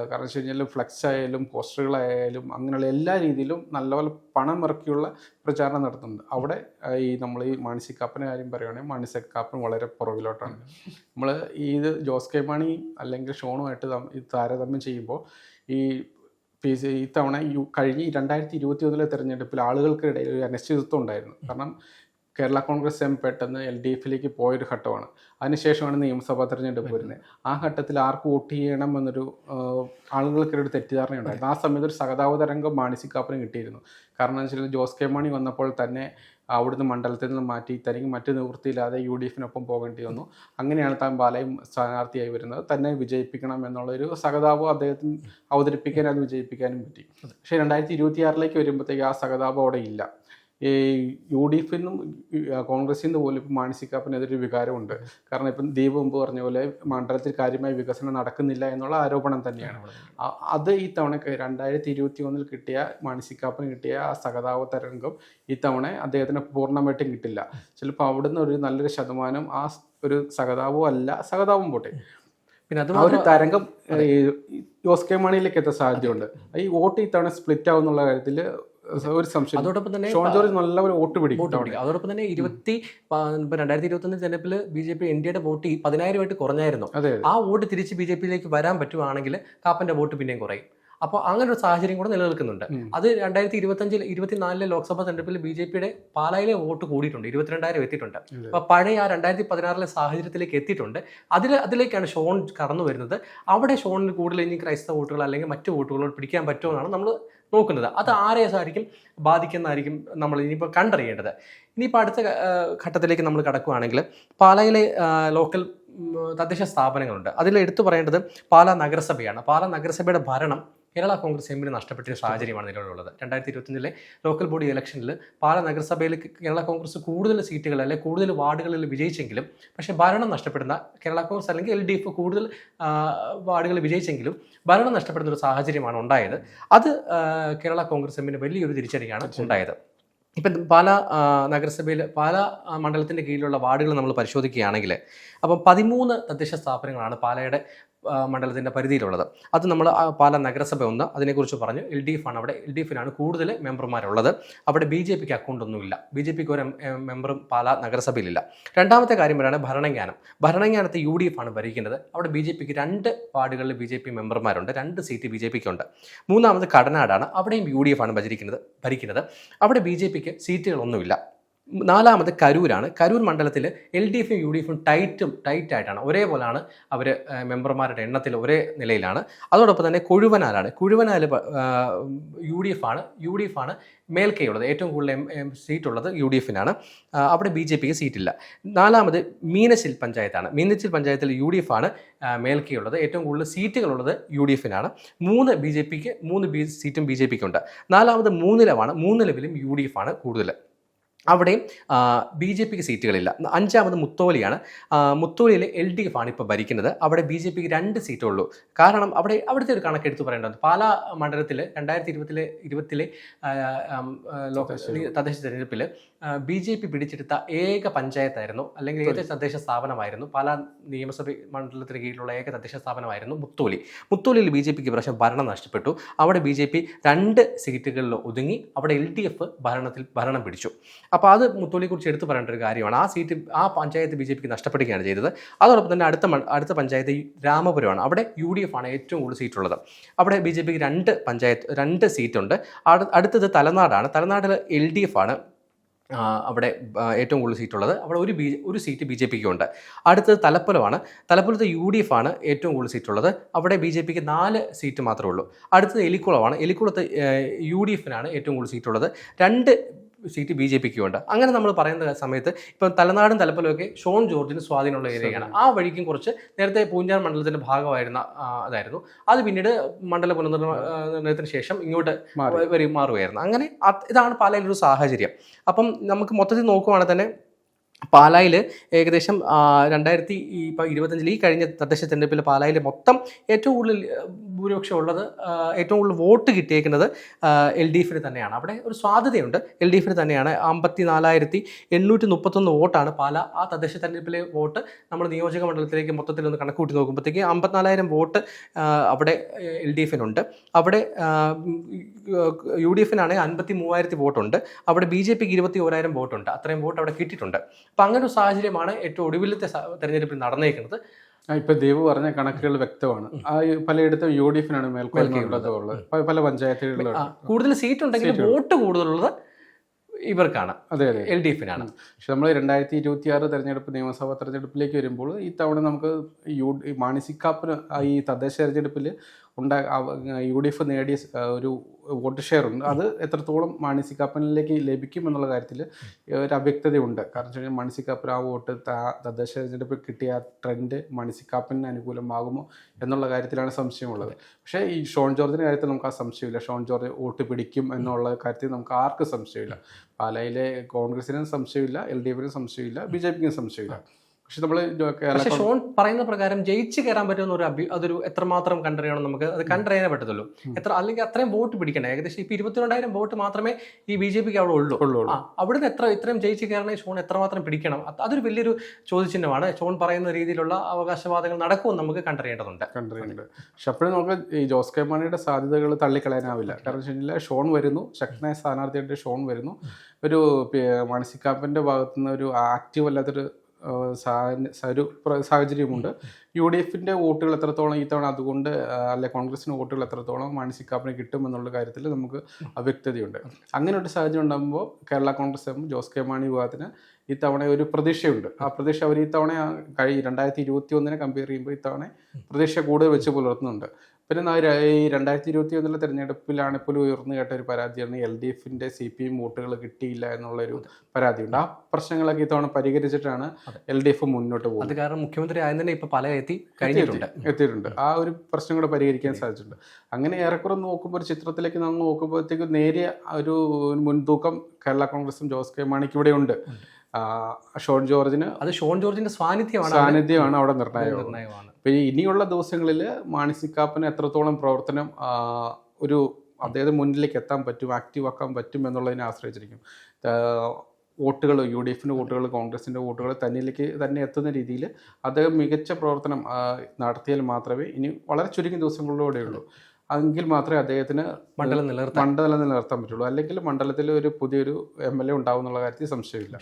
കാരണം വെച്ച് കഴിഞ്ഞാൽ ഫ്ലെക്സ് ആയാലും പോസ്റ്ററുകളായാലും അങ്ങനെയുള്ള എല്ലാ രീതിയിലും നല്ലപോലെ പണം ഇറക്കിയുള്ള പ്രചാരണം നടത്തുന്നുണ്ട്. അവിടെ ഈ നമ്മൾ ഈ മാണിസിക്കാപ്പൻ്റെ കാര്യം പറയുകയാണെങ്കിൽ മാണിസിക്കാപ്പൻ വളരെ പുറകിലോട്ടാണ്. നമ്മൾ ഇത് ജോസ് കെ മാണി അല്ലെങ്കിൽ ഷോണുമായിട്ട് ഈ താരതമ്യം ചെയ്യുമ്പോൾ ഈ ഇത്തവണ കഴിഞ്ഞ 2021 തെരഞ്ഞെടുപ്പിൽ ആളുകൾക്കിടയിൽ ഒരു അനിശ്ചിതത്വം ഉണ്ടായിരുന്നു. കാരണം കേരള കോൺഗ്രസ് എം പെട്ടെന്ന് LDFിലേക്ക് പോയൊരു ഘട്ടമാണ്. അതിനുശേഷമാണ് നിയമസഭാ തെരഞ്ഞെടുപ്പ് വരുന്നത്. ആ ഘട്ടത്തിൽ ആർക്ക് വോട്ട് ചെയ്യണം എന്നൊരു ആളുകൾക്കൊരു തെറ്റിദ്ധാരണ ഉണ്ടായിരുന്നു. ആ സമയത്ത് ഒരു സഹതാപ തരംഗം മാണിസിക്കാപ്പന് കിട്ടിയിരുന്നു. കാരണം എന്ന് വെച്ചാൽ ജോസ് കെ മാണി വന്നപ്പോൾ തന്നെ അവിടുന്ന് മണ്ഡലത്തിൽ നിന്ന് മാറ്റി തനിക്ക് മറ്റു നിവൃത്തിയില്ലാതെ UDFിനൊപ്പം പോകേണ്ടി വന്നു. അങ്ങനെയാണ് താൻ പാലായും സ്ഥാനാർത്ഥിയായി വരുന്നത്. തന്നെ വിജയിപ്പിക്കണം എന്നുള്ളൊരു സഹതാപം അദ്ദേഹത്തിന് അവതരിപ്പിക്കാനും അത് വിജയിപ്പിക്കാനും പറ്റി. പക്ഷേ 2026 വരുമ്പോഴത്തേക്ക് ആ സഹതാപം അവിടെ ഇല്ല. ഈ UDFിനും കോൺഗ്രസിൽ നിന്ന് പോലും ഇപ്പം മാണിസിക്കാപ്പനെതിരെ വികാരമുണ്ട്. കാരണം ഇപ്പം ദീപ് മുമ്പ് പറഞ്ഞ പോലെ മണ്ഡലത്തിൽ കാര്യമായ വികസനം നടക്കുന്നില്ല എന്നുള്ള ആരോപണം തന്നെയാണ്. അത് ഈ തവണ 2021 കിട്ടിയ മാണിസിക്കാപ്പന് കിട്ടിയ ആ സഹതാപ തരംഗം ഈ തവണ അദ്ദേഹത്തിന് പൂർണ്ണമായിട്ടും കിട്ടില്ല. ചിലപ്പോൾ അവിടുന്ന് ഒരു നല്ലൊരു ശതമാനം ആ ഒരു സഹതാപവും അല്ല, സഹതാപം പോട്ടെ, പിന്നെ അത് ആ ഒരു തരംഗം ജോസ് കെ മാണിയിലേക്ക് എത്താൻ സാധ്യതയുണ്ട്. ഈ വോട്ട് ഈ തവണ സ്പ്ലിറ്റ് ആവുന്നുള്ള കാര്യത്തിൽ ഒരു സംശയം. അതോടൊപ്പം തന്നെ ഷോൺ ജോർജ് നല്ലപോലെ വോട്ട് പിടിക്കും. അതോടൊപ്പം തന്നെ 2021 തെരഞ്ഞെടുപ്പിൽ BJP NDAയുടെ വോട്ട് 10,000 കുറഞ്ഞായിരുന്നു. ആ വോട്ട് തിരിച്ച് BJPയിലേക്ക് വരാൻ പറ്റുവാണെങ്കിൽ കാപ്പന്റെ വോട്ട് പിന്നെയും കുറയും. അപ്പോൾ അങ്ങനെ ഒരു സാഹചര്യം കൂടെ നിലനിൽക്കുന്നുണ്ട്. അത് 2024 ലോക്സഭാ തെരഞ്ഞെടുപ്പിൽ BJPയുടെ പാലായിലെ വോട്ട് കൂടിയിട്ടുണ്ട്, 22,000 എത്തിയിട്ടുണ്ട്. അപ്പോൾ പഴയ ആ 2016 സാഹചര്യത്തിലേക്ക് എത്തിയിട്ടുണ്ട്. അതിലേക്കാണ് ഷോൺ കടന്നു വരുന്നത്. അവിടെ ഷോണിന് കൂടുതൽ ഇനി ക്രൈസ്തവ വോട്ടുകൾ അല്ലെങ്കിൽ മറ്റു വോട്ടുകളോട് പിടിക്കാൻ പറ്റുമെന്നാണ് നമ്മൾ നോക്കുന്നത്. അത് ആരെയായിരിക്കും ബാധിക്കുന്നതായിരിക്കും നമ്മൾ ഇനിയിപ്പോൾ കണ്ടറിയേണ്ടത്. ഇനിയിപ്പോൾ അടുത്ത ഘട്ടത്തിലേക്ക് നമ്മൾ കടക്കുകയാണെങ്കിൽ പാലായിലെ ലോക്കൽ തദ്ദേശ സ്ഥാപനങ്ങളുണ്ട്. അതിൽ എടുത്തു പറയേണ്ടത് പാലാ നഗരസഭയാണ്. പാലാ നഗരസഭയുടെ ഭരണം കേരള കോൺഗ്രസ് എമ്മിന് നഷ്ടപ്പെട്ട സാഹചര്യമാണ് നിലവിലുള്ളത്. 2021 ലോക്കൽ ബോഡി ഇലക്ഷനിൽ പാലാ നഗരസഭയിൽ കേരള കോൺഗ്രസ് കൂടുതൽ സീറ്റുകൾ അല്ലെങ്കിൽ കൂടുതൽ വാർഡുകളിൽ വിജയിച്ചെങ്കിലും പക്ഷേ ഭരണം നഷ്ടപ്പെടുന്ന കേരള കോൺഗ്രസ് അല്ലെങ്കിൽ LDF കൂടുതൽ വാർഡുകളിൽ വിജയിച്ചെങ്കിലും ഭരണം നഷ്ടപ്പെടുന്ന ഒരു സാഹചര്യമാണ് ഉണ്ടായത്. അത് കേരള കോൺഗ്രസ് എമ്മിന് വലിയൊരു തിരിച്ചടിയാണ് ഉണ്ടായത്. ഇപ്പം പാലാ നഗരസഭയിൽ പാലാ മണ്ഡലത്തിൻ്റെ കീഴിലുള്ള വാർഡുകൾ നമ്മൾ പരിശോധിക്കുകയാണെങ്കിൽ അപ്പം 13 തദ്ദേശ സ്ഥാപനങ്ങളാണ് പാലയുടെ മണ്ഡലത്തിൻ്റെ പരിധിയിലുള്ളത്. അത് നമ്മൾ പാലാ നഗരസഭ ഒന്ന് അതിനെക്കുറിച്ച് പറഞ്ഞു. LDF ആണ് അവിടെ. LDFിനാണ് കൂടുതൽ മെമ്പർമാരുള്ളത്. അവിടെ BJPക്ക് അക്കൗണ്ടൊന്നുമില്ല. BJPക്ക് ഒരു മെമ്പറും പാലാ നഗരസഭയിലില്ല. രണ്ടാമത്തെ കാര്യം പറയുകയാണ് ഭരണങ്ങാനം. ഭരണങ്ങാനത്ത് UDF ആണ് ഭരിക്കുന്നത്. അവിടെ BJPക്ക് 2 വാർഡുകളിൽ BJP മെമ്പർമാരുണ്ട്, 2 സീറ്റ് BJPക്കുണ്ട്. മൂന്നാമത് കടനാടാണ്. അവിടെയും UDF ആണ് ഭരിക്കുന്നത്. അവിടെ BJPക്ക് സീറ്റുകളൊന്നുമില്ല. നാലാമത് കരൂരാണ്. കരൂർ മണ്ഡലത്തിൽ LDFും UDFും ടൈറ്റായിട്ടാണ്, ഒരേപോലെയാണ് അവർ മെമ്പർമാരുടെ എണ്ണത്തിൽ ഒരേ നിലയിലാണ്. അതോടൊപ്പം തന്നെ കൊഴുവനാലാണ്. കൊഴുവനാൽ UDF ആണ് മേൽക്കൈയുള്ളത്. ഏറ്റവും കൂടുതൽ സീറ്റുള്ളത് UDFിനാണ്. അവിടെ BJPക്ക് സീറ്റില്ല. നാലാമത് മീനച്ചിൽ പഞ്ചായത്താണ്. മീനച്ചിൽ പഞ്ചായത്തിൽ UDF ആണ് മേൽക്കൈയുള്ളത്. ഏറ്റവും കൂടുതൽ സീറ്റുകളുള്ളത് UDFിനാണ്. 3 BJPക്ക് 3 സീറ്റും BJPക്കുണ്ട്. നാലാമത് മൂന്നിലമാണ്. മൂന്നിലവിലും UDF ആണ് കൂടുതൽ. അവിടെയും BJPക്ക് സീറ്റുകളില്ല. അഞ്ചാമത് മുത്തോലിയാണ്. മുത്തോലിയിൽ LDF ആണ് ഇപ്പോൾ ഭരിക്കുന്നത്. അവിടെ BJPക്ക് 2 സീറ്റേ ഉള്ളൂ. കാരണം അവിടുത്തെ ഒരു കണക്കെടുത്ത് പറയേണ്ടത് പാലാ മണ്ഡലത്തിൽ 2020 ലോക തദ്ദേശ തെരഞ്ഞെടുപ്പിൽ BJP പിടിച്ചെടുത്ത ഏക പഞ്ചായത്തായിരുന്നു, അല്ലെങ്കിൽ ഏക തദ്ദേശ സ്ഥാപനമായിരുന്നു, പാലാ നിയമസഭ മണ്ഡലത്തിന് കീഴിലുള്ള ഏക തദ്ദേശ സ്ഥാപനമായിരുന്നു മുത്തോലി. മുത്തോലിയിൽ BJPക്ക് പ്രാവശ്യം ഭരണം നഷ്ടപ്പെട്ടു. അവിടെ BJP 2 സീറ്റുകളിൽ ഒതുങ്ങി. അവിടെ LDF ഭരണം പിടിച്ചു. അപ്പോൾ അത് മുത്തോലിയെക്കുറിച്ച് എടുത്തു പറയേണ്ട ഒരു കാര്യമാണ്. ആ പഞ്ചായത്ത് BJPക്ക് നഷ്ടപ്പെടുകയാണ് ചെയ്തത്. അതോടൊപ്പം തന്നെ അടുത്ത പഞ്ചായത്ത് രാമപുരമാണ്. അവിടെ UDF ആണ് ഏറ്റവും കൂടുതൽ സീറ്റുള്ളത്. അവിടെ BJPക്ക് 2 സീറ്റുണ്ട്. അടുത്തത് തലനാടാണ്. തലനാടിൽ LDF ആണ് അവിടെ ഏറ്റവും കൂടുതൽ സീറ്റുള്ളത്. അവിടെ ഒരു സീറ്റ് BJPക്ക് ഉണ്ട്. അടുത്തത് തലപ്പലമാണ്. തലപ്പലത്ത് UDF ആണ് ഏറ്റവും കൂടുതൽ സീറ്റുള്ളത്. അവിടെ BJPക്ക് 4 സീറ്റ് മാത്രമേ ഉള്ളൂ. അടുത്തത് എലിക്കുളമാണ്. എലിക്കുളത്ത് UDFനാണ് ഏറ്റവും കൂടുതൽ സീറ്റുള്ളത്. 2 സീറ്റ് BJPക്ക് ഉണ്ട്. അങ്ങനെ നമ്മൾ പറയുന്ന സമയത്ത് ഇപ്പം തലനാടും തലപ്പലമൊക്കെ ഷോൺ ജോർജിന് സ്വാധീനമുള്ള ഏരിയയാണ്. ആ വഴിക്കും കുറച്ച് നേരത്തെ പൂഞ്ഞാർ മണ്ഡലത്തിൻ്റെ ഭാഗമായിരുന്ന അതായിരുന്നു. അത് പിന്നീട് മണ്ഡല പുനർനിർണയത്തിന് ശേഷം ഇങ്ങോട്ട് മാറുകയായിരുന്നു. അങ്ങനെ ഇതാണ് പാലായിലൊരു സാഹചര്യം. അപ്പം നമുക്ക് മൊത്തത്തിൽ നോക്കുവാണെങ്കിൽ തന്നെ പാലായിൽ ഏകദേശം 2025 ഈ കഴിഞ്ഞ തദ്ദേശ തെരഞ്ഞെടുപ്പിൽ പാലായിൽ മൊത്തം ഏറ്റവും കൂടുതൽ ഭൂരിപക്ഷം ഉള്ളത്, ഏറ്റവും കൂടുതൽ വോട്ട് കിട്ടിയേക്കുന്നത് LDFന് തന്നെയാണ്. അവിടെ ഒരു സാധ്യതയുണ്ട്, LDFന് തന്നെയാണ്. 54,831 വോട്ടാണ് ആ തദ്ദേശ തെരഞ്ഞെടുപ്പിലെ വോട്ട്. നമ്മൾ നിയോജക മണ്ഡലത്തിലേക്ക് മൊത്തത്തിലൊന്ന് കണക്കൂട്ടി നോക്കുമ്പോഴത്തേക്ക് 54,000 വോട്ട് അവിടെ LDFനുണ്ട്. അവിടെ UDFനാണെങ്കിൽ 53,000 വോട്ടുണ്ട്. അവിടെ BJPക്ക് 21,000 വോട്ടുണ്ട്. അത്രയും വോട്ട് അവിടെ കിട്ടിയിട്ടുണ്ട്. അപ്പം അങ്ങനെ ഒരു സാഹചര്യമാണ് ഏറ്റവും ഒടുവിലത്തെ തെരഞ്ഞെടുപ്പിൽ നടന്നേക്കുന്നത്. ഇപ്പൊ ദേവ് പറഞ്ഞ കണക്കുകൾ വ്യക്തമാണ്. പലയിടത്തും UDFനാണ് മേൽക്കോയ്മയുള്ളത്. പല പഞ്ചായത്തുകളിലും കൂടുതൽ സീറ്റ് ഉണ്ടെങ്കിലും വോട്ട് കൂടുതലുള്ളത് ഇവർക്കാണ്, LDFനാണ്. പക്ഷെ നമ്മൾ 2026 തെരഞ്ഞെടുപ്പ് നിയമസഭാ തെരഞ്ഞെടുപ്പിലേക്ക് വരുമ്പോൾ ഈ തവണ നമുക്ക് മാണി സി കാപ്പന് ഈ തദ്ദേശ തെരഞ്ഞെടുപ്പിൽ UDF നേടിയ ഒരു വോട്ട് ഷെയർ ഉണ്ട്. അത് എത്രത്തോളം മാണി സി കാപ്പനിലേക്ക് ലഭിക്കും എന്നുള്ള കാര്യത്തിൽ ഒരു അവ്യക്തതയുണ്ട്. കാരണം വെച്ച് കഴിഞ്ഞാൽ മാണി സി കാപ്പൻ ആ വോട്ട് തദ്ദേശ തെരഞ്ഞെടുപ്പിൽ കിട്ടിയ ട്രെൻഡ് മാണി സി കാപ്പന് അനുകൂലമാകുമോ എന്നുള്ള കാര്യത്തിലാണ് സംശയമുള്ളത്. പക്ഷേ ഈ ഷോൺ ജോർജിൻ്റെ കാര്യത്തിൽ നമുക്ക് ആ സംശയമില്ല. ഷോൺ ജോർജ് വോട്ട് പിടിക്കും എന്നുള്ള കാര്യത്തിൽ നമുക്ക് ആർക്കും സംശയമില്ല. പാലായിലെ കോൺഗ്രസിനും സംശയമില്ല, LDFനും സംശയമില്ല, BJPക്കും സംശയമില്ല. പക്ഷെ ഷോൺ പറയുന്ന പ്രകാരം ജയിച്ച് കയറാൻ പറ്റുന്ന അതൊരു എത്രമാത്രം കണ്ടറിയണം, നമുക്ക് അത് കണ്ടറിയാനേ പറ്റത്തുള്ളൂ. അല്ലെങ്കിൽ അത്രയും വോട്ട് പിടിക്കണം. ഏകദേശം ഇപ്പൊ 22,000 വോട്ട് മാത്രമേ ഈ BJPക്ക് അവിടെ ഉള്ളൂ. അവിടുന്ന് ഇത്രയും ജയിച്ച് കയറണേ ഷോൺ എത്രമാത്രം പിടിക്കണം? അതൊരു വലിയൊരു ചോദ്യചിഹ്നമാണ്. ഷോൺ പറയുന്ന രീതിയിലുള്ള അവകാശവാദങ്ങൾ നടക്കുമെന്ന് നമുക്ക് കണ്ടറിയേണ്ടതുണ്ട്. പക്ഷെ അപ്പോഴും നമുക്ക് ഈ ജോസ് കെ മാണിയുടെ സാധ്യതകൾ തള്ളിക്കളയാനാവില്ല. കാരണം വെച്ച് കഴിഞ്ഞാൽ ഷോൺ വരുന്നു, ശക്തനായ സ്ഥാനാർത്ഥിയായിട്ട് ഷോൺ വരുന്നു. ഒരു മാണി സി കാപ്പൻ്റെ ഭാഗത്തുനിന്ന് ഒരു ആക്റ്റീവ് അല്ലാത്തൊരു സാഹചര്യമുണ്ട്. UDFന്റെ വോട്ടുകൾ എത്രത്തോളം ഈ തവണ അതുകൊണ്ട് അല്ലെ കോൺഗ്രസിന് വോട്ടുകൾ എത്രത്തോളം മാണി സി കാപ്പന് കിട്ടും എന്നുള്ള കാര്യത്തിൽ നമുക്ക് അവ്യക്തതയുണ്ട്. അങ്ങനെ ഒരു സാഹചര്യം ഉണ്ടാകുമ്പോൾ കേരള കോൺഗ്രസ് ജോസ് കെ മാണി വിഭാഗത്തിന് ഈ തവണ ഒരു പ്രതീക്ഷയുണ്ട്. ആ പ്രതീക്ഷ അവർ ഈ തവണ 2021 കമ്പയർ ചെയ്യുമ്പോൾ ഈ തവണ പ്രതീക്ഷ കൂടുതൽ വെച്ച് പുലർത്തുന്നുണ്ട്. പിന്നെ ഈ 2021 തെരഞ്ഞെടുപ്പിലാണ് ഇപ്പോൾ ഉയർന്നു കേട്ട ഒരു പരാതിയാണ് LDFന്റെ CPM വോട്ടുകൾ കിട്ടിയില്ല എന്നുള്ളൊരു പരാതിയുണ്ട്. ആ പ്രശ്നങ്ങളൊക്കെ ഇത്തവണ പരിഹരിച്ചിട്ടാണ് LDF മുന്നോട്ട് പോകുന്നത്. അത് കാരണം മുഖ്യമന്ത്രി ആദ്യം തന്നെ ഇപ്പൊ പല എത്തിയിട്ടുണ്ട്. ആ ഒരു പ്രശ്നം കൂടെ പരിഹരിക്കാൻ സാധിച്ചിട്ടുണ്ട്. അങ്ങനെ ഏറെക്കുറെ നോക്കുമ്പോൾ ഒരു ചിത്രത്തിലേക്ക് നമ്മൾ നോക്കുമ്പോഴത്തേക്ക് നേരിയ ഒരു മുൻതൂക്കം കേരള കോൺഗ്രസും ജോസ് കെ മാണിക്ക് ഇവിടെ ഉണ്ട്. ഷോൺ ജോർജിന്റെ സാന്നിധ്യമാണ് അവിടെ നിർണായകമാണ്. ഇപ്പം ഇനിയുള്ള ദിവസങ്ങളിൽ മാണി സി കാപ്പന് എത്രത്തോളം പ്രവർത്തനം അദ്ദേഹത്തിന് മുന്നിലേക്ക് എത്താൻ പറ്റും, ആക്റ്റീവ് ആക്കാൻ പറ്റും എന്നുള്ളതിനെ ആശ്രയിച്ചിരിക്കും. വോട്ടുകൾ UDFന്റെ വോട്ടുകൾ കോൺഗ്രസിൻ്റെ വോട്ടുകൾ തന്നെ എത്തുന്ന രീതിയിൽ അദ്ദേഹം മികച്ച പ്രവർത്തനം നടത്തിയാൽ മാത്രമേ ഇനി വളരെ ചുരുങ്ങിയ ദിവസങ്ങളിലൂടെയുള്ളൂ. എങ്കിൽ മാത്രമേ അദ്ദേഹത്തിന് മണ്ഡലം നിലനിർത്താൻ പറ്റുള്ളൂ. അല്ലെങ്കിൽ മണ്ഡലത്തിൽ ഒരു പുതിയൊരു MLA ഉണ്ടാവും എന്നുള്ള കാര്യത്തിൽ സംശയമില്ല.